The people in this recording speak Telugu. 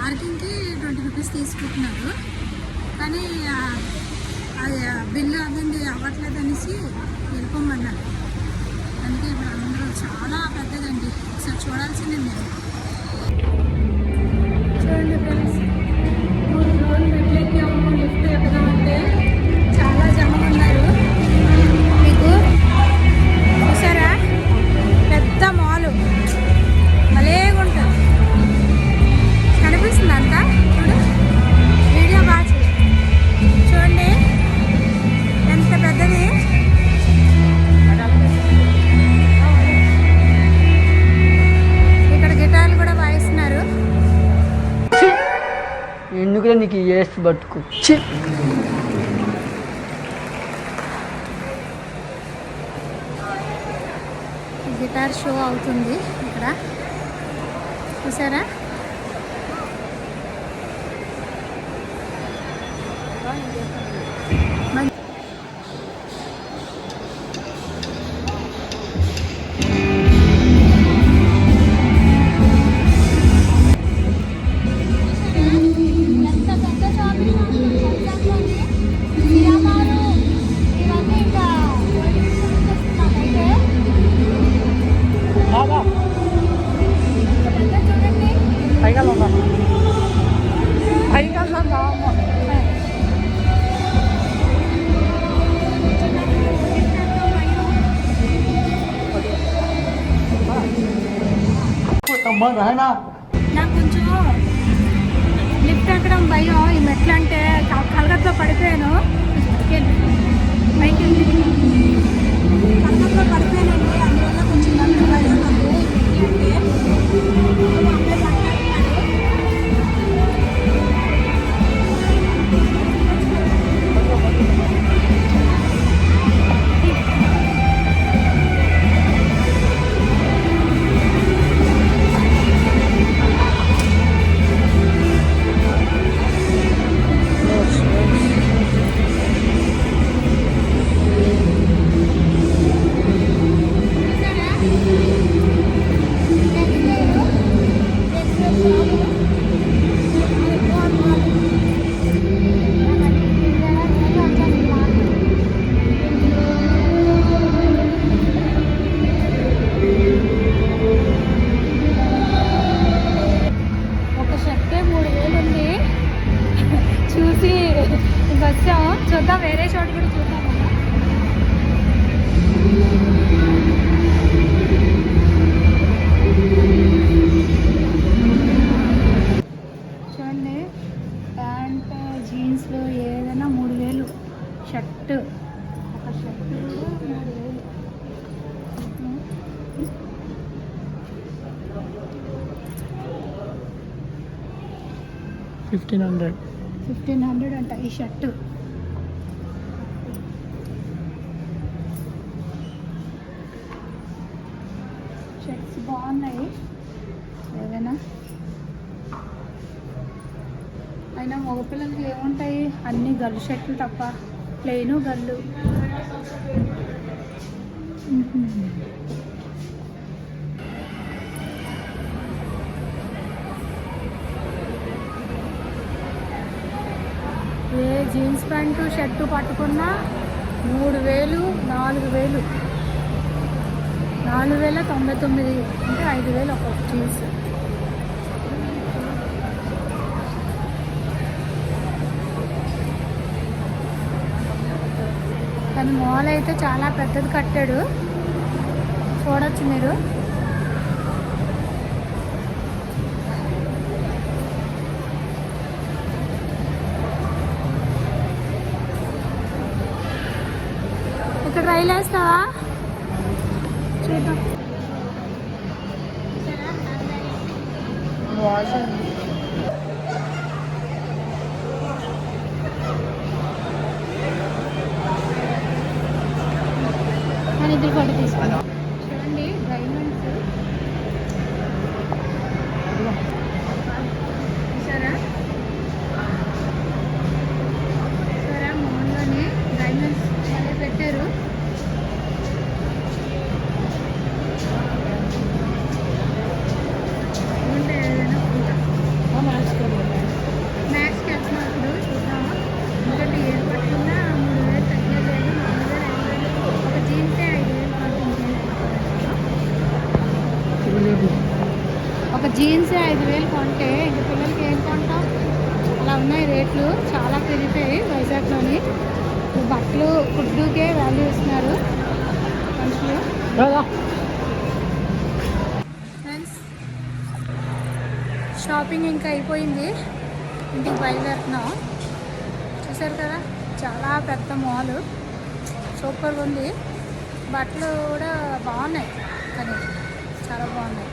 పార్కింగ్కి 20 రూపీస్ తీసుకుంటున్నారు. కానీ అది బిల్లు అవ్వండి అవ్వట్లేదు అనేసి వెళ్ళిపోమన్నారు. అందుకే ఇప్పుడు అందరూ చాలా పెద్దదండి, ఒకసారి చూడాల్సిందే మీరు. చూడండి ఫ్రెండ్స్, 3 రోజులు మెట్లెక్కాము, లిఫ్ట్ ఎక్కదామంటే చాలా జనం ఉన్నారు. మీకు చూసారా, పెద్ద మాలు భలేగా ఉంటుంది. కనిపిస్తుంది అంతా. చూడు, వీడియో బాగా చూడండి ఎంత పెద్దది. ఇక్కడ గిటార్లు కూడా వాయిస్తున్నారు. ఎందుకులే నీకు ఏసి పట్టుకు. గిటార్ షో అవుతుంది ఇక్కడ, చూసారా. నాకు కొంచెం లిఫ్ట్ ఎక్కడం భయం. ఈ మెట్లు అంటే కలగట్లో పడిపోయాను. పైకి కలగట్లో పడిపోయానండి, అందువల్ల కొంచెం నాకు భయం. నాకు చూద్దాం, వేరే చోట కూడా చూద్దాం. చూడండి, ప్యాంట్ జీన్స్లో ఏదైనా 3000. షర్టు, ఒక షర్టు కూడా 3000. 1500 అంట ఈ షర్టు. షర్ట్స్ బాగున్నాయి ఏదైనా. అయినా మగపిల్లలకి ఏముంటాయి, అన్ని గల్లు షర్ట్లు తప్ప, ప్లెయిను గల్లు. ఏ జీన్స్ ప్యాంటు షర్టు పట్టుకున్నా 3000, 4000, 4099 అంటే 5000 ఒక జీన్స్. కానీ మాల్ అయితే చాలా పెద్దది కట్టాడు, చూడొచ్చు మీరు. ఇక్కడ రైలు వేస్తావా, చూద్దాం. నేను ఇద్దరు ఫోటో తీసుకున్నాను. చూడండి, డైమండ్స్ చూసారా, మాల్లోనే డైమండ్స్ చాలా పెట్టారు. ఏదైనా ఉన్నాయి రేట్లు, చాలా పెరిగిపోయాయి వైజాగ్లోని. బట్టలు ఫుడ్కే వాల్యూ ఇస్తున్నారు మనుషులు. ఫ్రెండ్స్, షాపింగ్ ఇంకా అయిపోయింది, ఇంటికి బయలుదేరుతున్నాం. చూసారు కదా, చాలా పెద్ద మాల్, సూపర్గా ఉంది. బట్టలు కూడా బాగున్నాయి, కానీ చాలా బాగున్నాయి.